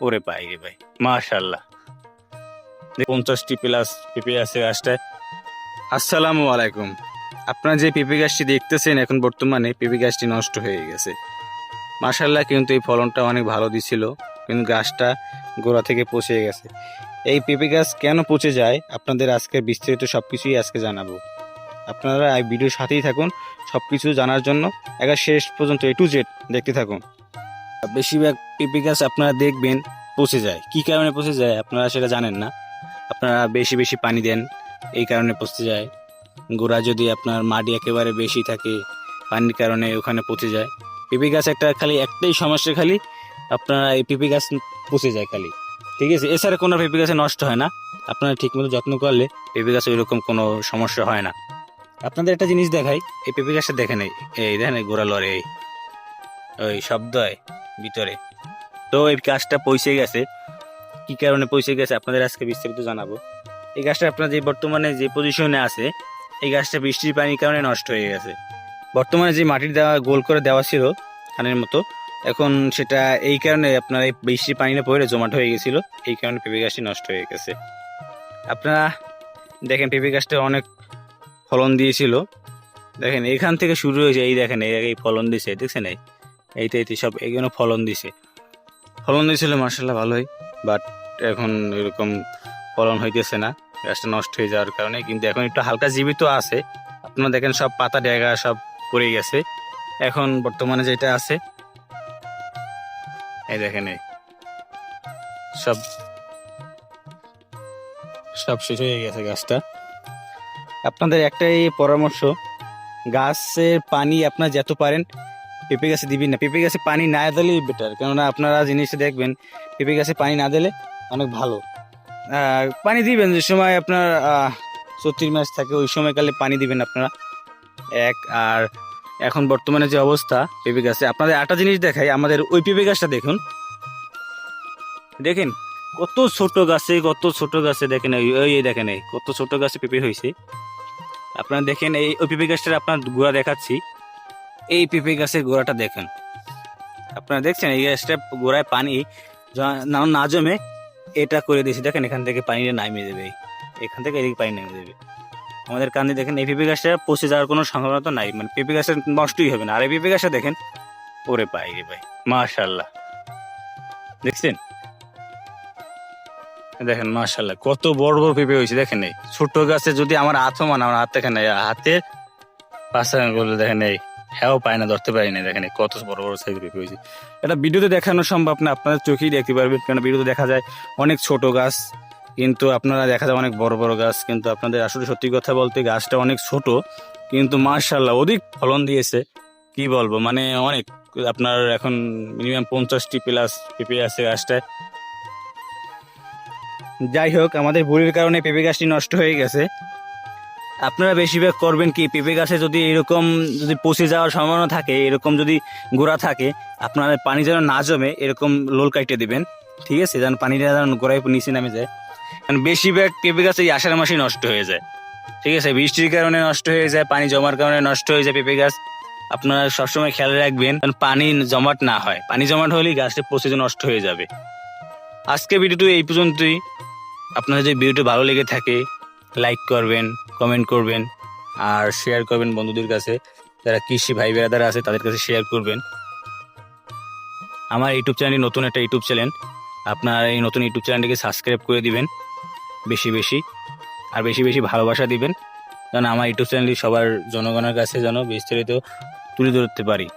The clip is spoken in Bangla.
ওরে ভাই রে ভাই, মাশাআল্লাহ, 50টি প্লাস পেঁপে আছে গাছটায়। আসসালামু আলাইকুম। আপনারা যে পেঁপে গাছটি দেখতেছেন এখন বর্তমানে পেঁপে গাছটি নষ্ট হয়ে গেছে। মাশাআল্লাহ, কিন্তু এই ফলনটা অনেক ভালো দিছিল, কিন্তু গাছটা গোড়া থেকে পচে গেছে। এই পেঁপে গাছ কেন পচে যায় আপনাদের আজকে বিস্তারিত সবকিছুই আজকে জানাবো। আপনারা এই ভিডিওর সাথেই থাকুন সবকিছু জানার জন্য, একবার শেষ পর্যন্ত A to Z দেখতে থাকুন। বেশিরভাগ পেঁপে গাছ আপনারা দেখবেন পচে যায়। কি কারণে পচে যায় আপনারা সেটা জানেন না। আপনারা বেশি বেশি পানি দেন, এই কারণে পচে যায়। গোড়া যদি আপনার মাটি একেবারে বেশি থাকে, পানির কারণে ওখানে পচে যায়। পেঁপে গাছ খালি একটাই সমস্যা, খালি আপনারা এই পেঁপে গাছ পচে যায় খালি, ঠিক আছে। এছাড়া কোনো পেঁপে গাছে নষ্ট হয় না। আপনারা ঠিকমতো যত্ন করলে পেঁপে গাছে ওইরকম কোনো সমস্যা হয় না। আপনাদের একটা জিনিস দেখাই, এই পেঁপে গাছটা দেখেন, এই দেখেন গোড়া লড়ে, ওই শব্দ হয় ভিতরে। তো এই গাছটা পচে গেছে। কি কারণে পচে গেছে আপনাদের আজকে বিস্তারিত জানাবো। এই গাছটা আপনার যে বর্তমানে যে পজিশনে আছে, এই গাছটা বৃষ্টির পানির কারণে নষ্ট হয়ে গেছে। বর্তমানে যে মাটির দেওয়া গোল করে দেওয়া ছিল খানের মতো, এখন সেটা এই কারণে আপনার এই বৃষ্টির পানিটা পড়ে জমাট হয়ে গেছিল, এই কারণে পেঁপে গাছটি নষ্ট হয়ে গেছে। আপনারা দেখেন পেঁপে গাছটা অনেক ফলন দিয়েছিল। দেখেন এখান থেকে শুরু হয়েছে, এই দেখেন এই ফলন দিছে, দেখছেন এইটা সব এইগুলো ফলন দিয়েছিল মার্শাল্লাহ ভালোই। বাট এখন এরকম ফলন হইতেছে না, গাছটা নষ্ট হয়ে যাওয়ার কারণে। কিন্তু এখন একটু হালকা জীবিত আছে। আপনারা দেখেন সব পাতা ডেগা সব পড়ে গেছে। এখন বর্তমানে যেটা আছে, এই দেখেন সব সব শেষ হয়ে গেছে গাছটা। আপনাদের একটাই পরামর্শ, গাছের পানি আপনারা যত পারেন পেঁপে গাছে দিবেন না। পেঁপে গাছে পানি না দিলেই বেটার, কেননা আপনারা জিনিসটা দেখবেন পেঁপে গাছে পানি না দিলে অনেক ভালো। পানি দিবেন যে সময় আপনার 34 মাস থাকে, ওই সময়কালে পানি দিবেন আপনারা এক। আর এখন বর্তমানে যে অবস্থা পেঁপে গাছে, আপনাদের একটা জিনিস দেখাই, আমাদের ওই পেঁপে গাছটা দেখুন, দেখেন কত ছোট গাছে দেখেন, ওই দেখেন কত ছোট গাছে পেঁপে হয়েছে। আপনারা দেখেন ওই পেঁপে গাছটার আপনার গোড়া দেখাচ্ছি, এই পেঁপে গাছের গোড়াটা দেখেন। আপনারা দেখছেন এই গাছটা গোড়ায় পানি না জমে এটা করে দিয়েছি। দেখেন এখান থেকে পানিটা নামিয়ে দেবে, এখান থেকে এদিকে পানি নামিয়ে দেবে। আমাদের কান্দে দেখেন এই পেঁপে গাছটা পচে যাওয়ার কোনো সম্ভাবনা তো নাই, মানে পেঁপে গাছটা নষ্টই হবে না। আর এই পেঁপে গাছটা দেখেন, ওরে ভাই রে ভাই, মাশাআল্লাহ, দেখছেন দেখেন মাশাআল্লাহ কত বড় বড় পেঁপে হয়েছে। দেখেন এই ছোট গাছে যদি আমার হাতও মানে, আমার হাত দেখেন হাতের পাশে বলে দেখেন হ্যাঁ পায় না, ধরতে পারি না। দেখেন কত বড় বড় সাইজ পেঁপে হয়েছে। এটা ভিডিওতে দেখানো সম্ভব না, আপনাদের চোখেই দেখতে পারবেন, কারণ ভিডিওতে দেখা যায় অনেক ছোট গাছ, কিন্তু আপনারা দেখা যায় অনেক বড় বড় গাছ। কিন্তু আপনাদের আসলে সত্যি কথা বলতে গাছটা অনেক ছোট, কিন্তু মাশাআল্লাহ অধিক ফলন দিয়েছে। কি বলবো, মানে অনেক। আপনার এখন মিনিমাম 50টি প্লাস পেঁপে আছে গাছটায়। যাই হোক, আমাদের ভুলের কারণে পেঁপে গাছটি নষ্ট হয়ে গেছে। আপনারা বেশিরভাগ করবেন কি, পেঁপে গাছে যদি এরকম যদি পচে যাওয়ার সম্ভাবনা থাকে, এরকম যদি গোড়া থাকে, আপনার পানি যেন না জমে এরকম লোল কাটিয়ে দিবেন, ঠিক আছে, যেন পানিটা যেন গোড়ায় নিচে নামে যায়। কারণ বেশিরভাগ পেঁপে গাছ এই আষাঢ় মাসেই নষ্ট হয়ে যায়, ঠিক আছে, বৃষ্টির কারণে নষ্ট হয়ে যায়, পানি জমার কারণে নষ্ট হয়ে যায় পেঁপে গাছ। আপনারা সবসময় খেয়াল রাখবেন পানি জমাট না হয়, পানি জমাট হলেই গাছটা পচে নষ্ট হয়ে যাবে। আজকে ভিডিওটি এই পর্যন্তই। আপনাদের যদি ভিডিওটি ভালো লেগে থাকে লাইক করবেন, কমেন্ট করবেন, আর শেয়ার করবেন বন্ধুদের কাছে, যারা কৃষি ভাই বেড়াদারা আছে তাদের কাছে শেয়ার করবেন। আমার ইউটিউব চ্যানেলটি নতুন একটা ইউটিউব চ্যানেল, আপনার এই নতুন ইউটিউব চ্যানেলটিকে সাবস্ক্রাইব করে দিবেন বেশি বেশি, আর বেশি বেশি ভালোবাসা দিবেন, কারণ আমার ইউটিউব চ্যানেলটি সবার জনগণের কাছে যেন বিস্তারিত তুলে ধরতে পারি।